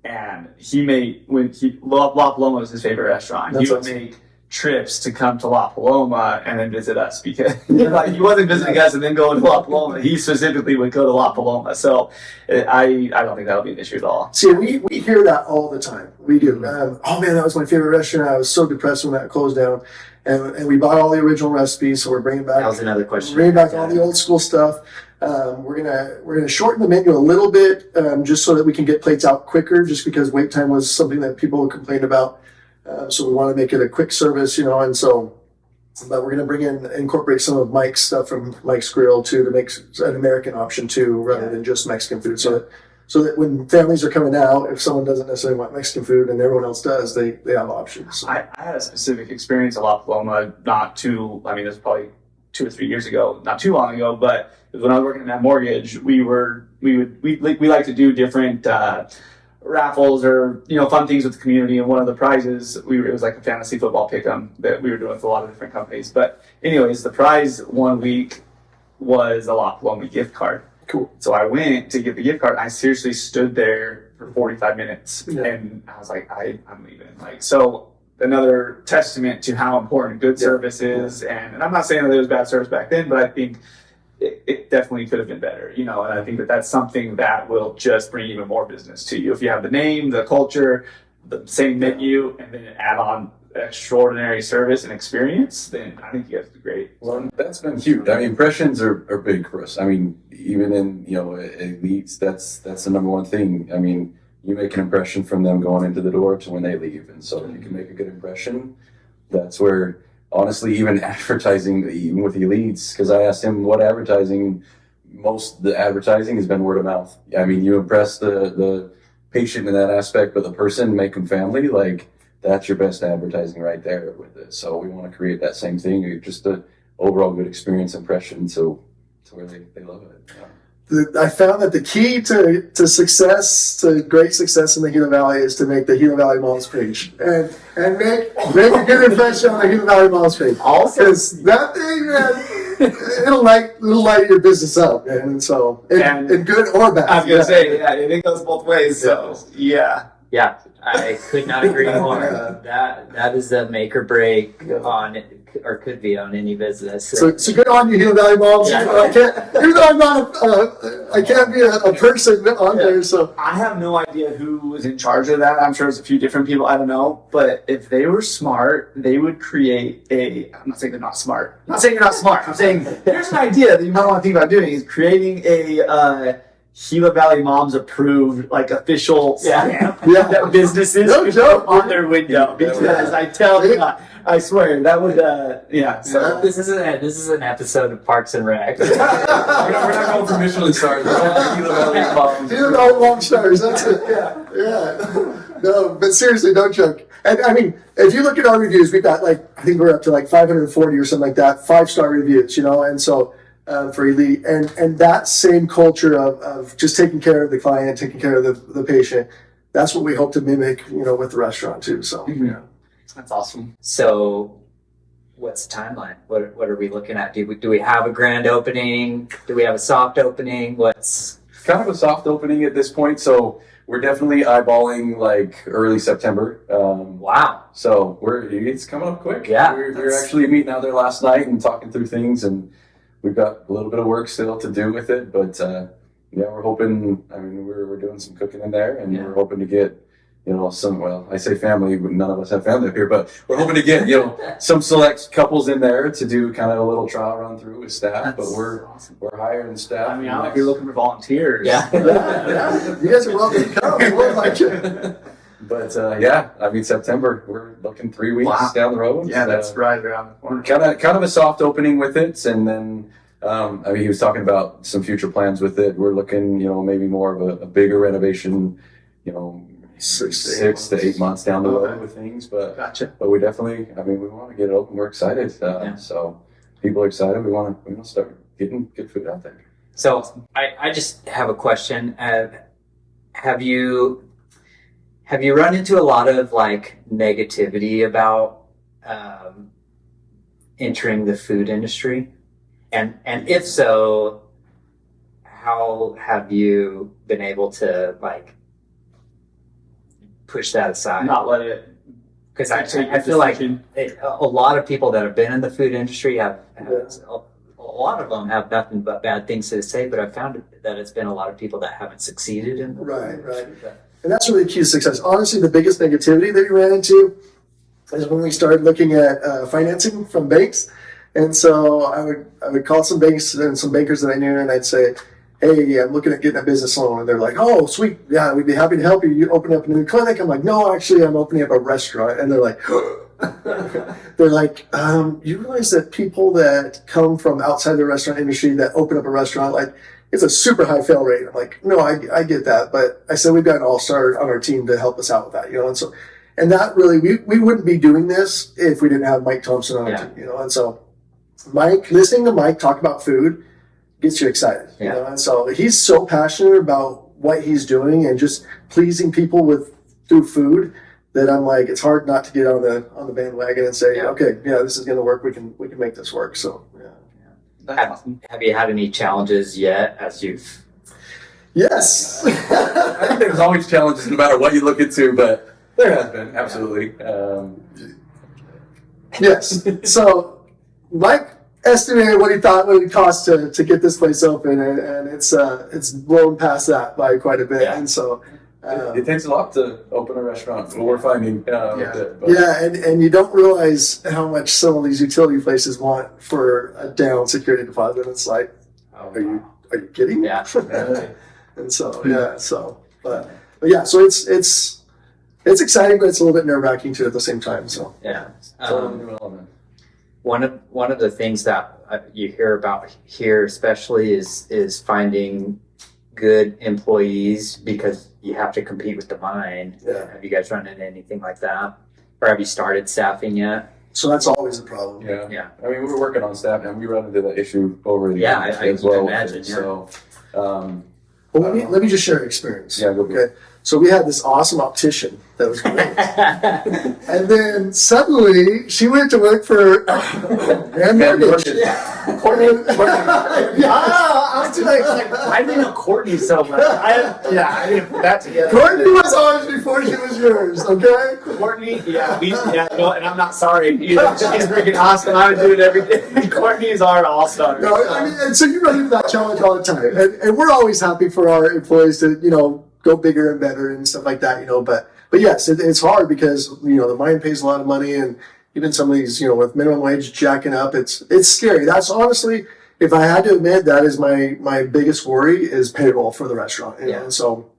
and La Paloma was his favorite restaurant. That's He would awesome. make trips to come to La Paloma and then visit us because he wasn't visiting us and then going to La Paloma. He specifically would go to La Paloma. So I don't think that'll be an issue at all. See, we hear that all the time. We do. Oh man, that was my favorite restaurant. I was so depressed when that closed down. And we bought all the original recipes, so we're bringing back. That was another question. Bring back all the old school stuff. We're gonna shorten the menu a little bit, just so that we can get plates out quicker. Just because wait time was something that people complained about, so we want to make it a quick service, And so, but we're gonna incorporate some of Mike's stuff from Mike's Grill too, to make an American option too, rather than just Mexican food. So that when families are coming out, if someone doesn't necessarily want Mexican food and everyone else does, they have options. So. I had a specific experience at La Paloma this was probably 2 or 3 years ago, not too long ago, but it was when I was working in that mortgage, we like to do different raffles or fun things with the community, and one of the prizes it was like a fantasy football pick'em that we were doing with a lot of different companies. But anyways, the prize one week was a La Paloma gift card. Cool. So I went to get the gift card. I seriously stood there for 45 minutes, Yeah. and I was like, I'm leaving. So another testament to how important good service is. And I'm not saying that there was bad service back then, but I think it definitely could have been better, and I think that's something that will just bring even more business to you. If you have the name, the culture, the same menu, and then add on extraordinary service and experience, then I think you guys do great. Well, that's been huge. I mean, impressions are big for us. I mean, even in elites, that's the number one thing. I mean, you make an impression from them going into the door to when they leave, and so if you can make a good impression, that's where honestly, even advertising, even with elites, because I asked him what advertising. Most the advertising has been word of mouth. I mean, you impress the patient in that aspect, but the person, make them family, like. That's your best advertising right there with it. So we want to create that same thing, just an overall good experience impression, so where they love it. Yeah. I found that the key to success, to great success in the Gila Valley, is to make the Gila Valley Malls page and make a good impression on the Gila Valley Malls page. Because that thing, man, it'll light your business up, man. And so, in good or bad. I was gonna say, it goes both ways. So yeah. Yeah, I could not agree more. That is the make or break on or could be on any business. So good on you, Gila Valley moms. Yeah. I can't, even though I'm not I can't be a person on there. So I have no idea who was in charge of that. I'm sure there's a few different people. I don't know. But if they were smart, they would create I'm not saying they're not smart. I'm not saying you're not smart. I'm saying there's an idea that you might want to think about doing is creating a Gila Valley Moms approved, like official stamp that businesses No could joke, put on their window. Because I tell you, I swear that would So this is an episode of Parks and Rec. We're not going for Michelin stars. We're going for Gila Valley moms. Gila Valley mom stars. That's it. Yeah. No, but seriously, don't joke. And I mean, if you look at our reviews, we've got I think we're up to 540 or something like that, 5-star reviews, and so for Elite, and that same culture of just taking care of the client, taking care of the patient, that's what we hope to mimic, with the restaurant too. So That's awesome. So, what's the timeline? What are we looking at? Do we have a grand opening? Do we have a soft opening? What's Kind of a soft opening at this point, so we're definitely eyeballing early September. wow? So it's coming up quick. Yeah, we're actually meeting out there last night and talking through things, and we've got a little bit of work still to do with it, but we're hoping. I mean, we're doing some cooking in there, and we're hoping to get some. Well, I say family, but none of us have family up here, but we're hoping to get some select couples in there to do kind of a little trial run through with staff. But we're hiring staff. I mean, if you're looking for volunteers, yeah, you guys are welcome to come. We'll invite you. But I mean September. We're looking 3 weeks down the road. Yeah, that's right around the corner. Kind of a soft opening with it, and then I mean he was talking about some future plans with it. We're looking, maybe more of a bigger renovation, 6 to 8 months down the road with things. But Gotcha. But we definitely, I mean, we want to get it open. We're excited. So people are excited. We want to start getting good food out there. So I just have a question. Have you run into a lot of negativity about entering the food industry? And if so, how have you been able to push that aside? Not let it. Because I feel like a lot of people that have been in the food industry have a lot of them have nothing but bad things to say, but I've found that it's been a lot of people that haven't succeeded in the Right. food industry. And that's really the key to success. Honestly, the biggest negativity that we ran into is when we started looking at financing from banks. And so I would call some banks and some bankers that I knew, and I'd say, hey, I'm looking at getting a business loan. And they're like, oh, sweet. Yeah, we'd be happy to help you. You open up a new clinic. I'm like, no, actually, I'm opening up a restaurant. And they're like, you realize that people that come from outside the restaurant industry that open up a restaurant, it's a super high fail rate. I'm like, no, I get that. But I said, we've got an all-star on our team to help us out with that, and that really, we wouldn't be doing this if we didn't have Mike Thompson on our team, and so listening to Mike talk about food gets you excited, and so he's so passionate about what he's doing and just pleasing people through food that I'm like, it's hard not to get on the bandwagon and say, okay, this is going to work. We can make this work. So, Have you had any challenges yet as you've? Yes. I think there's always challenges no matter what you look into, but there has been, absolutely. Yes. So Mike estimated what he thought it would cost to get this place open, and it's blown past that by quite a bit. Yeah. And so it takes a lot to open a restaurant. What we're finding. And you don't realize how much some of these utility places want for a down security deposit. It's like, are you kidding me? Yeah. And so but so it's exciting, but it's a little bit nerve-wracking too at the same time. So one of the things that you hear about here, especially, is finding good employees, because you have to compete with the mine. Yeah. Have you guys run into anything like that, or have you started staffing yet? So that's always a problem. Yeah. I mean, we're working on staff, and we run into that issue over the Yeah, years I as well. imagine. So, Well, let me just share an experience. Yeah, go for it. Okay. So we had this awesome optician that was great. And then suddenly she went to work for Man Mortgage. Yeah, I was like, I didn't know Courtney so much. I didn't put that together. Courtney was ours before she was yours, okay? Courtney, and I'm not sorry either. She's freaking awesome. I would do it every day. Courtney is our all-star. No, I mean, and so you run into that challenge all the time. And we're always happy for our employees to, go bigger and better and stuff like that, but yes, it's hard because, the mine pays a lot of money, and even some of these, with minimum wage jacking up, it's scary. That's honestly, if I had to admit, that is my biggest worry is payroll for the restaurant. And so,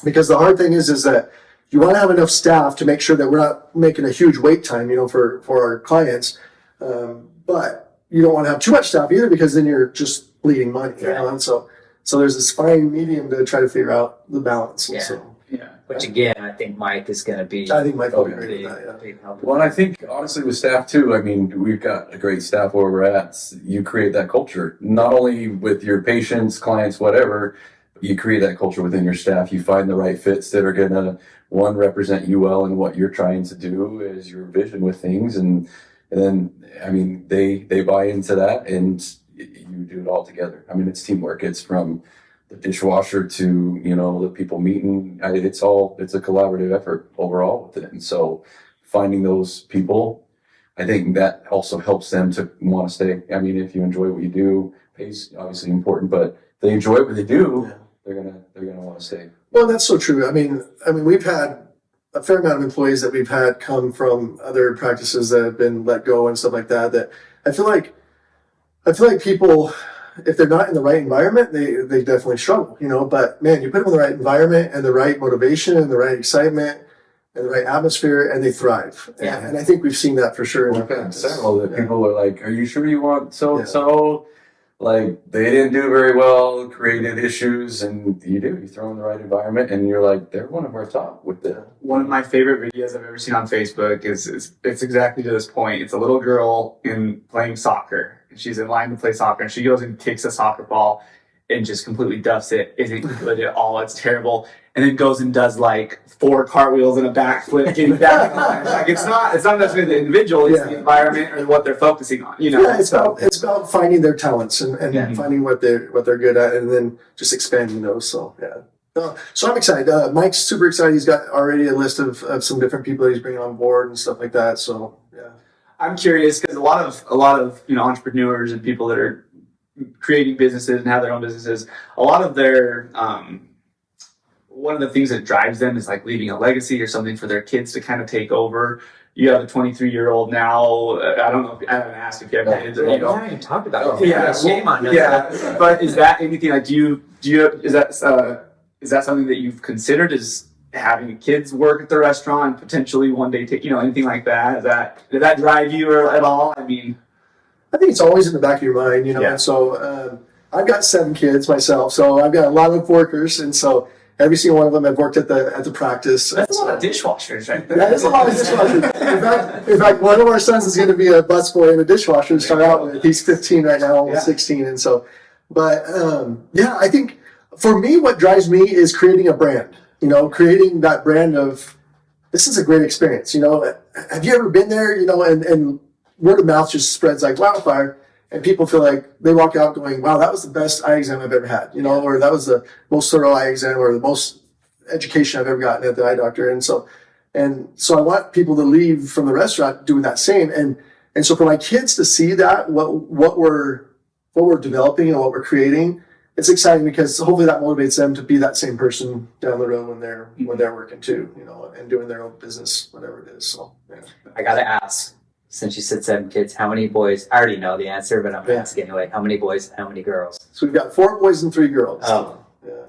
because the hard thing is that you want to have enough staff to make sure that we're not making a huge wait time, for our clients. But you don't want to have too much staff either, because then you're just bleeding money. And so there's this fine medium to try to figure out the balance. Yeah. So, Which again, I think Mike is going to be. I think Mike will be a great with that, big help. Well, and I think honestly with staff too, I mean, we've got a great staff where we're at. You create that culture, not only with your patients, clients, whatever, you create that culture within your staff. You find the right fits that are going to, one, represent you well in what you're trying to do as your vision with things. And then, I mean, they buy into that, and you do it all together. I mean, it's teamwork. It's from the dishwasher to, the people meeting. It's a collaborative effort overall with it. And so finding those people, I think that also helps them to want to stay. I mean, if you enjoy what you do, pay's obviously important, but if they enjoy what they do, they're gonna want to stay. Well, that's so true. I mean, we've had a fair amount of employees that we've had come from other practices that have been let go and stuff like that. That I feel like people, if they're not in the right environment, they definitely struggle, But man, you put them in the right environment and the right motivation and the right excitement and the right atmosphere, and they thrive. Yeah. And I think we've seen that for sure. We've had several that people are like, "Are you sure you want so and so?" Like they didn't do very well, created issues, and you throw in the right environment, and you're like, they're one of our top with it. One of my favorite videos I've ever seen on Facebook is it's exactly to this point. It's a little girl playing soccer. She's in line to play soccer, and she goes and kicks a soccer ball and just completely duffs it. Isn't good at all. It's terrible. And then goes and does like 4 cartwheels and a backflip getting back in line. Like it's not necessarily the individual, it's the environment or what they're focusing on. Yeah, it's about finding their talents and finding what they're good at, and then just expanding those. So so I'm excited. Mike's super excited. He's got already a list of some different people that he's bringing on board and stuff like that. So I'm curious because a lot of entrepreneurs and people that are creating businesses and have their own businesses, a lot of their one of the things that drives them is like leaving a legacy or something for their kids to kind of take over. You have a 23-year-old now. I don't know. I haven't asked if you have kids or you don't. We haven't even talked about it. Yeah, shame on us. Yeah, but is that anything like? Is that something that you've considered? Is having kids work at the restaurant, potentially one day take, anything like that? Did that drive you at all? I mean, I think it's always in the back of your mind, And so I've got 7 kids myself, so I've got a lot of workers, and so every single one of them have worked at the practice. That's a lot of dishwashers, right? That is a lot of dishwashers. In fact, one of our sons is going to be a busboy and a dishwasher to start out with. He's 15 right now, almost 16, and so. But I think for me, what drives me is creating a brand. Creating that brand of this is a great experience. Have you ever been there? And word of mouth just spreads like wildfire. And people feel like they walk out going, wow, that was the best eye exam I've ever had, or that was the most thorough eye exam or the most education I've ever gotten at the eye doctor. And so I want people to leave from the restaurant doing that same. And so for my kids to see that, what we're developing and what we're creating, it's exciting because hopefully that motivates them to be that same person down the road when they're working too, and doing their own business, whatever it is. So I gotta ask. Since you said 7 kids, how many boys? I already know the answer, but I'm going to ask anyway. How many boys? How many girls? So we've got 4 boys and 3 girls. Oh, yeah,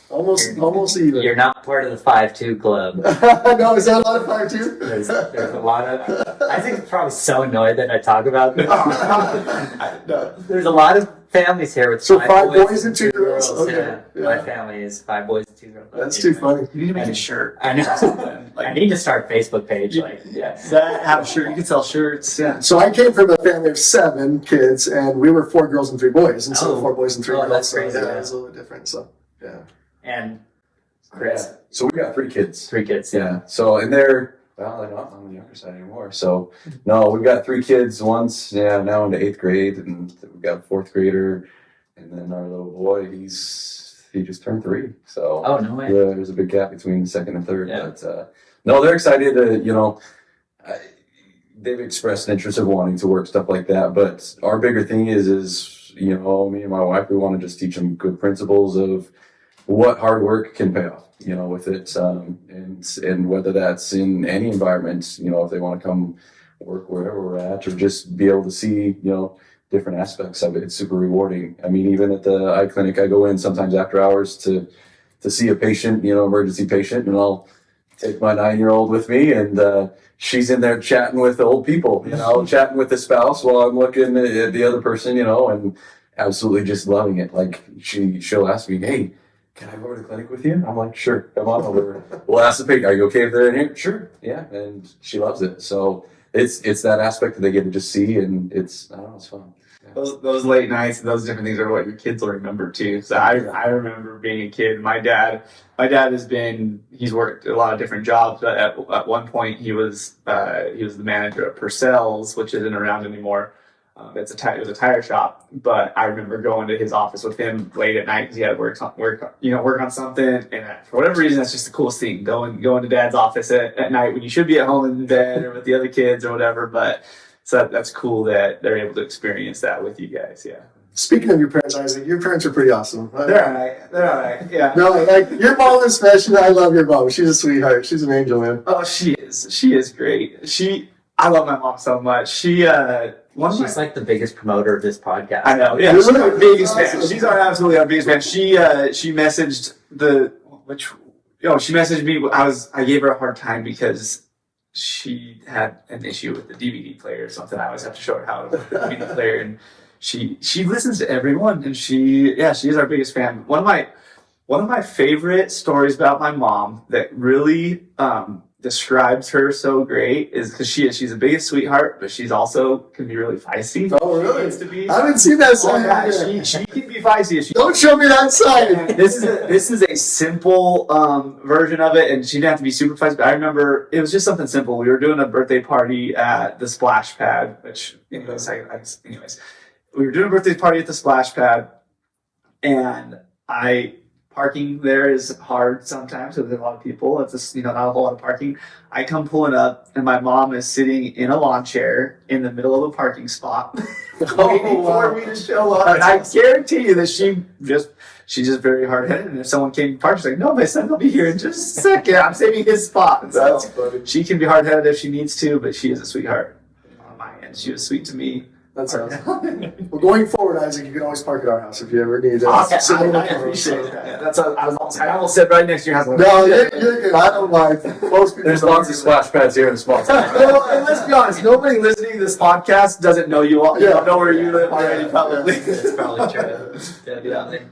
almost even. You're not part of the 5'2" club. No, is that a lot of 5'2"? There's a lot of. I think I'm probably so annoyed that I talk about this. No. There's a lot of families here with 5 boys and 2 girls. Yeah. Okay. My family is 5 boys and 2 girls. That's too funny. You need to make a shirt. I know. I need to start a Facebook page. Have a shirt. You can sell shirts. Yeah. So I came from a family of 7 kids, and we were 4 girls and 3 boys instead of 4 boys and 3 girls. That's crazy. So, yeah, it was a little bit different. So yeah. And Chris? So we got 3 kids. 3 kids. Yeah. So, and they're not on the younger side anymore. So, no, we've got 3 kids. One's now into 8th grade, and we've got a 4th grader, and then our little boy, he just turned 3. So, Oh, no way. there's a big gap between 2nd and 3rd. Yeah. But no, they're excited to, they've expressed interest of wanting to work, stuff like that. But our bigger thing is me and my wife, we want to just teach them good principles of what hard work can pay off, with it. And whether that's in any environment, if they want to come work wherever we're at, or just be able to see, different aspects of it. It's super rewarding. I mean, even at the eye clinic, I go in sometimes after hours to see a patient, emergency patient, and I'll take my 9-year-old with me, and she's in there chatting with the old people, chatting with the spouse while I'm looking at the other person, and absolutely just loving it. Like she'll ask me, "Hey, can I go over to the clinic with you?" I'm like, "Sure, come on over." We'll ask the patient, "Are you okay if they're in here?" "Sure, yeah." And she loves it. So it's that aspect that they get to just see, and it's fun. Those late nights and those different things are what your kids will remember too. So I remember being a kid. My dad he's worked a lot of different jobs, but at one point he was the manager at Purcell's, which isn't around anymore. It was a tire shop, but I remember going to his office with him late at night because he had to work on something. And for whatever reason, that's just the coolest thing. Going to Dad's office at night when you should be at home in bed or with the other kids or whatever. But so that's cool that they're able to experience that with you guys. Yeah. Speaking of your parents, Isaac, your parents are pretty awesome. They're all right. They're all right. Yeah. No, like your mom especially. I love your mom. She's a sweetheart. She's an angel, man. Oh, she is. She is great. I love my mom so much. She's like the biggest promoter of this podcast. I know. Yeah, she's our biggest fan. She's absolutely our biggest fan. She messaged she messaged me. I gave her a hard time because she had an issue with the DVD player or something. I always have to show her how to work the DVD player, and she listens to everyone, and she is our biggest fan. One of my favorite stories about my mom that really describes her so great is because she's the biggest sweetheart, but she's also can be really feisty. Oh, really? Needs to be. I haven't seen that side. She can be feisty. Don't show me that side. This is a simple version of it, and she didn't have to be super feisty. But I remember it was just something simple. We were doing a birthday party at the splash pad, which anyways, we were doing a birthday party at the splash pad, and parking there is hard sometimes because there's a lot of people. It's just, not a whole lot of parking. I come pulling up, and my mom is sitting in a lawn chair in the middle of a parking spot, waiting for me to show up. And I guarantee you that she's just very hard-headed. And if someone came to park, she's like, "No, my son will be here in just a second. I'm saving his spot." And That's funny. she can be hard-headed if she needs to, but she is a sweetheart on my end. She was sweet to me. That's awesome. Well, going forward, Isaac, you can always park at our house if you ever need it. I appreciate that. I almost said right next to your house. No, you're good. I don't mind. Most people There's lots of splash pads here in the small town. Well, and let's be honest, nobody listening to this podcast doesn't know you all. You don't know where you live already, probably. That's probably true. Definitely.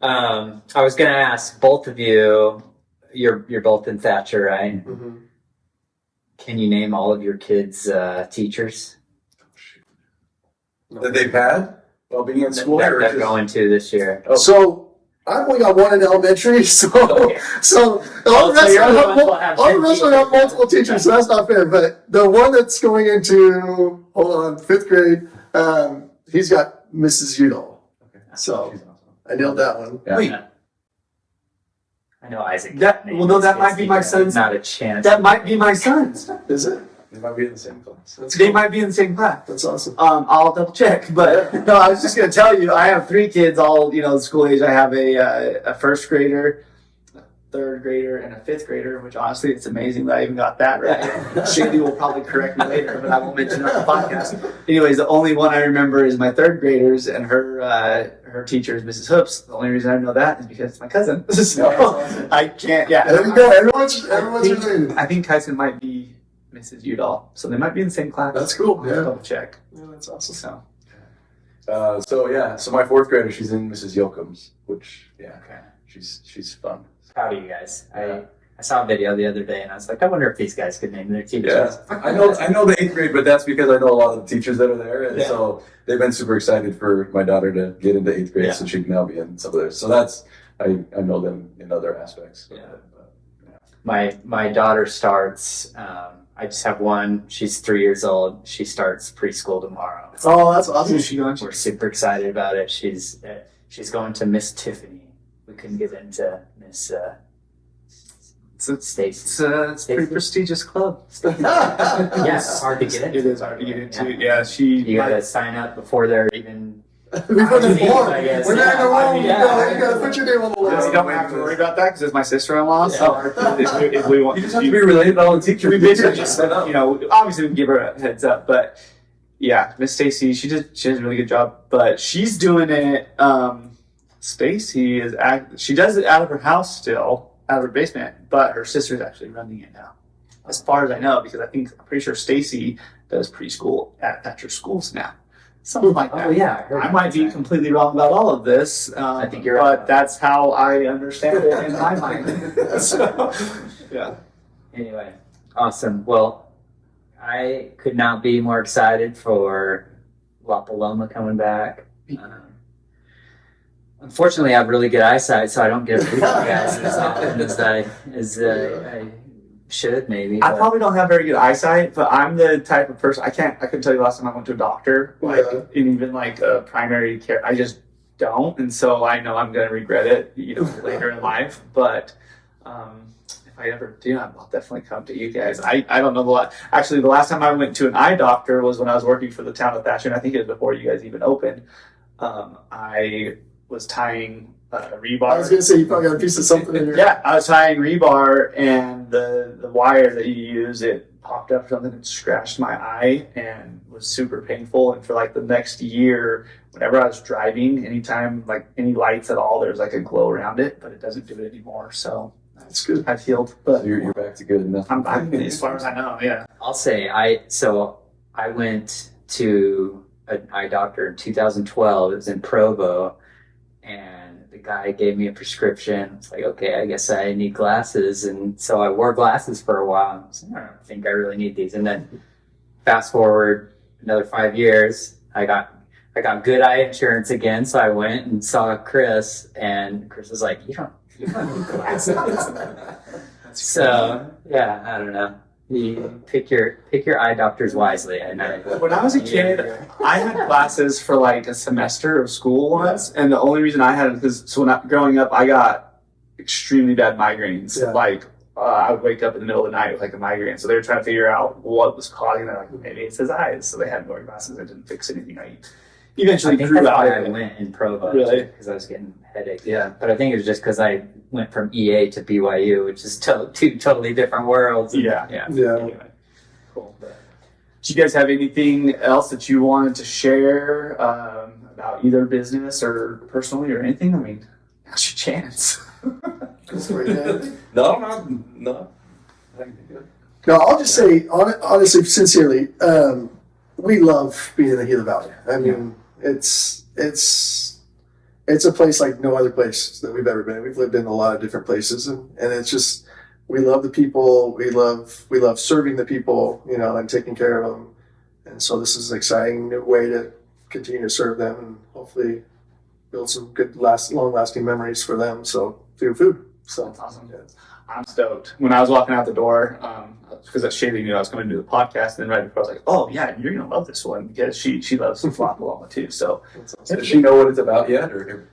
I was going to ask both of you, you're both in Thatcher, right? Mm-hmm. Can you name all of your kids' teachers That they've had while being in school? that they're going to this year? Oh. So I've only got one in elementary, so Okay. all the rest your of other them ones will have 10 have multiple teachers, so that's not fair. But the one that's going into 5th grade, he's got Mrs. Udall. So She's awesome. I nailed that one. Yeah. Wait. I know Isaac. That might be my son's. Not a chance. That might be my son's. Is it? They might be in the same class. That's They cool. might be in the same class. That's awesome. I'll double check, but no, I was just gonna tell you, I have 3 kids, all school age. I have a 1st grader, a 3rd grader, and a 5th grader. Which honestly, it's amazing that I even got that right. Shandy will probably correct me later, but I won't mention it on the podcast. Anyways, the only one I remember is my 3rd graders, and her teacher is Mrs. Hoops. The only reason I know that is because it's my cousin. So I can't. Yeah, There you go. Everyone's related. I think Tyson might be Mrs. Udall, so they might be in the same class. That's cool. I'll Yeah. double check. Yeah, that's awesome. So. So my 4th grader, she's in Mrs. Yoakum's, which Okay. she's fun. Proud of you guys. Yeah. I saw a video the other day, and I was like, I wonder if these guys could name their teachers. Yeah, I know the 8th grade, but that's because I know a lot of the teachers that are there, and so they've been super excited for my daughter to get into 8th grade, so she can now be in some of theirs. So that's I know them in other aspects. Yeah. My daughter starts. I just have one. She's 3 years old. She starts preschool tomorrow. Oh, that's awesome. Who's she going to? We're super excited about it. She's going to Miss Tiffany. We couldn't get into Miss Stacy. It's a pretty prestigious club. Yeah, it's hard to get into. It is hard to get into. Yeah, she. You gotta sign up before they're even. Before the form. I guess. We're not in the room. Yeah. You gotta put your name on the list. You don't have to worry about that because it's my sister-in-law. So if we want, You just have to be related to all the teachers. we basically just obviously we can give her a heads up, but yeah, Miss Stacy, she does a really good job, but she's doing it. Stacy she does it out of her house still, out of her basement, but her sister's actually running it now, as far as I know, because I'm pretty sure Stacy does preschool at your schools now. Something like that. Oh yeah, I heard I might be that. completely wrong about all of this. I think you're right. but that's how I understand it in my mind. So, yeah. Anyway, awesome. Well, I could not be more excited for La Paloma coming back. Unfortunately, I have really good eyesight, so I don't get to read you guys as often as I should, maybe. I but- probably don't have very good eyesight, but I'm the type of person I couldn't tell you last time I went to a doctor, like Yeah. in even like a primary care. I just don't, and so I know I'm gonna regret it, later in life. But if I ever do, I'll definitely come to you guys. I don't know a lot. Actually, the last time I went to an eye doctor was when I was working for the town of Thatcher, and I think it was before you guys even opened. I was tying rebar. I was gonna say you probably got a piece of something in your. Yeah, I was tying rebar, and the wire that you use, it popped up or something and scratched my eye and was super painful. And for like the next year, whenever I was driving, anytime like any lights at all, there's like a glow around it, but it doesn't do it anymore. So That's good. I've healed, So but you're back to good enough. I'm as far as I know, yeah. I'll say I went to an eye doctor in 2012. It was in Provo, and the guy gave me a prescription. It's like, okay, I guess I need glasses, and so I wore glasses for a while. I was like, I don't think I really need these. And then fast forward another 5 years, I got good eye insurance again. So I went and saw Chris, and Chris was like, you don't need glasses. So yeah, I don't know. You pick your eye doctors wisely. I know. When I was a kid, I had glasses for like a semester of school once, and the only reason I had it because growing up, I got extremely bad migraines. Yeah. Like I would wake up in the middle of the night with like a migraine, so they were trying to figure out what was causing it. Like maybe it's his eyes, so they had to wear glasses. It didn't fix anything. I I eventually think grew that's out why of I it. went in Provo. Really? Because I was getting headaches. Yeah. But I think it was just because I went from EA to BYU, which is two totally different worlds. And- Yeah. Yeah. Yeah. Anyway, cool. Do you guys have anything else that you wanted to share about either business or personally or anything? I mean, now's your chance. No. No, I'll just say, honestly, sincerely, we love being in the Gila Valley. I mean, it's a place like no other place that we've ever been. We've lived in a lot of different places, and it's just, we love the people. We love serving the people, and taking care of them. And so this is an exciting new way to continue to serve them and hopefully build some good, long-lasting memories for them. So through food. So That's awesome. I'm stoked. When I was walking out the door, because Shaylee knew I was going to do the podcast, and then right before I was like, "Oh yeah, you're going to love this one," because she loves La Paloma too. So Does she know what it's about yet? Or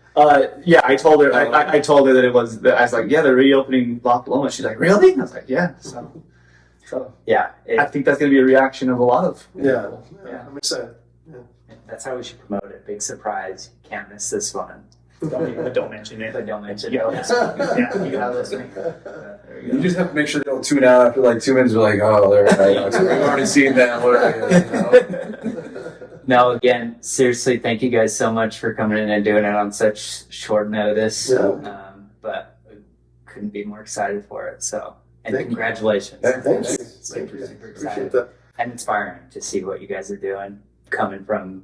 yeah, I told her. I told her that it was. I was like, "Yeah, they're reopening La Paloma." She's like, "Really?" I was like, "Yeah." So Yeah. I think that's going to be a reaction of a lot of yeah, Yeah. I'm excited. That's how we should promote it. Big surprise. You can't miss this one. Don't mention it. But don't mention Yeah, it. yeah, You gotta listen. There we you go. just have to make sure they don't tune out after like 2 minutes. They're like, oh, they're right. We've already seen that. No, again, seriously, thank you guys so much for coming in and doing it on such short notice. Yeah. But we couldn't be more excited for it. So, and Thank you. congratulations. Yeah, Thank you. Super, Thank you. super Appreciate excited. that. And inspiring to see what you guys are doing, coming from,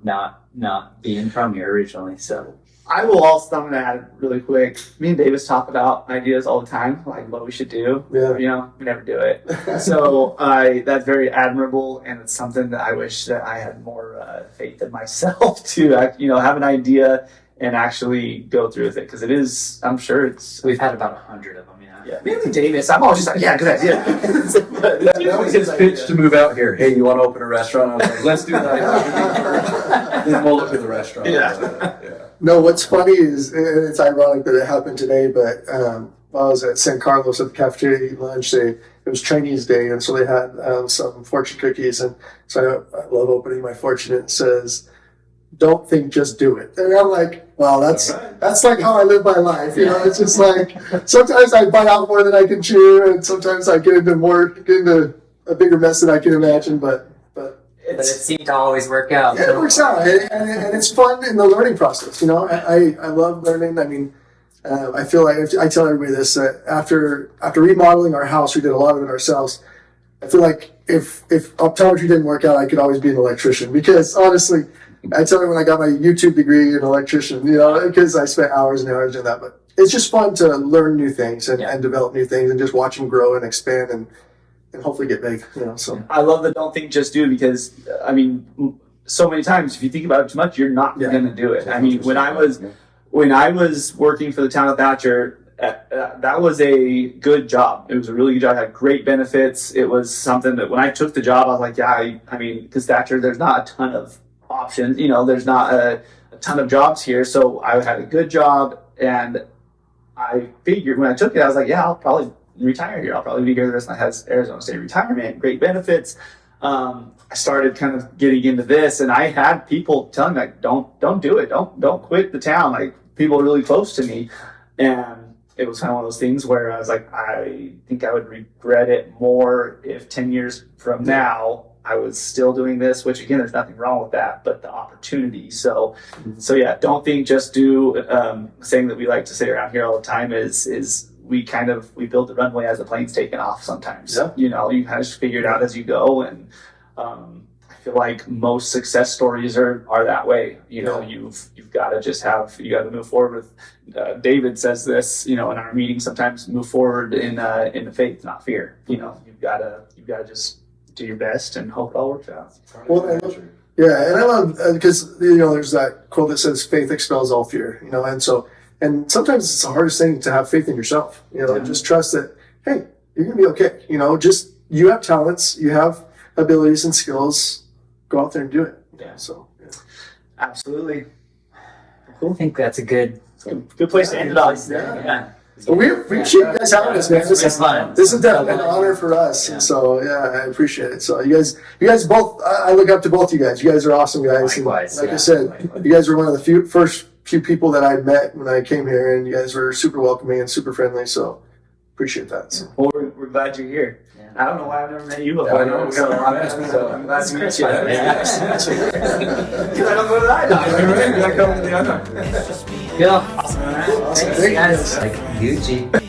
not being from here originally. So, I will also, I'm going to add really quick. Me and Davis talk about ideas all the time, like what we should do. Yeah. We never do it. So that's very admirable, and it's something that I wish that I had more faith in myself to, have an idea and actually go through with it, because it is, I'm sure it's, We've had about 100 of them. yeah, maybe Davis. I'm always just like, yeah, good idea. That was his pitch to move out here. Hey, you want to open a restaurant? I was like, let's do that. Then we'll look at the restaurant. Yeah. No, what's funny is, and it's ironic that it happened today, but while I was at San Carlos at the cafeteria eating lunch, it was Chinese day, and so they had some fortune cookies, and so I love opening my fortune, and it says, "Don't think, just do it." And I'm like, well, that's like how I live my life. You know, it's just like sometimes I bite out more than I can chew, and sometimes I get into a bigger mess than I can imagine. But But it seemed to always work out. yeah, it works out, and it's fun in the learning process. You know, I love learning. I mean, I feel like I tell everybody this, that after remodeling our house, we did a lot of it ourselves. I feel like if optometry didn't work out, I could always be an electrician, because honestly, I tell you, when I got my YouTube degree in electrician, you know, because I spent hours and hours doing that. But it's just fun to learn new things and develop new things and just watch them grow and expand and hopefully get big, you know. So I love the don't think, just do, because I mean, so many times if you think about it too much, you're not going to do it. I mean, when I was working for the town of Thatcher, that was a good job. It was a really good job. It had great benefits. It was something that when I took the job, I was like, yeah, I mean, because Thatcher, there's not a ton of options. You know, there's not a ton of jobs here. So I had a good job, and I figured when I took it, I was like, yeah, I'll probably retire here. I'll probably be here the rest of my life. Arizona State retirement, great benefits. I started kind of getting into this, and I had people telling me, like, don't do it. Don't quit the town. Like, people really close to me. And it was kind of one of those things where I was like, I think I would regret it more if 10 years from now I was still doing this, which again, there's nothing wrong with that, but the opportunity. So yeah, don't think, just do. Saying that we like to say around here all the time is we build the runway as the plane's taking off sometimes. Yeah. You know, you kind of just figure it out as you go. And I feel like most success stories are that way. You know, you've got to you got to move forward with, David says this, you know, in our meetings sometimes, move forward in the faith, not fear. You know, you've got to just do your best and hope it all works out. Well, and I love, because you know, there's that quote that says faith expels all fear. You know, and sometimes it's the hardest thing to have faith in yourself. You know, just trust that, hey, you're gonna be okay. You know, just, you have talents, you have abilities and skills. Go out there and do it. Yeah. So Absolutely. I think that's a good Place to end it on. Yeah. Well, we appreciate you guys having us, man. This is fun. This is definitely an honor for us, and so I appreciate it. So you guys both, I look up to both you guys. You guys are awesome guys. Likewise, and like I said, you guys were one of the first few people that I met when I came here, and you guys were super welcoming and super friendly. So appreciate that. So. Well, we're glad you're here. Yeah. I don't know why I've never met you before. I know, we got a lot of that, So I'm glad to meet you. Yeah. Because I don't go to the eye doctor. Yeah. Awesome. Thank you. Thanks, guys. Like Gucci.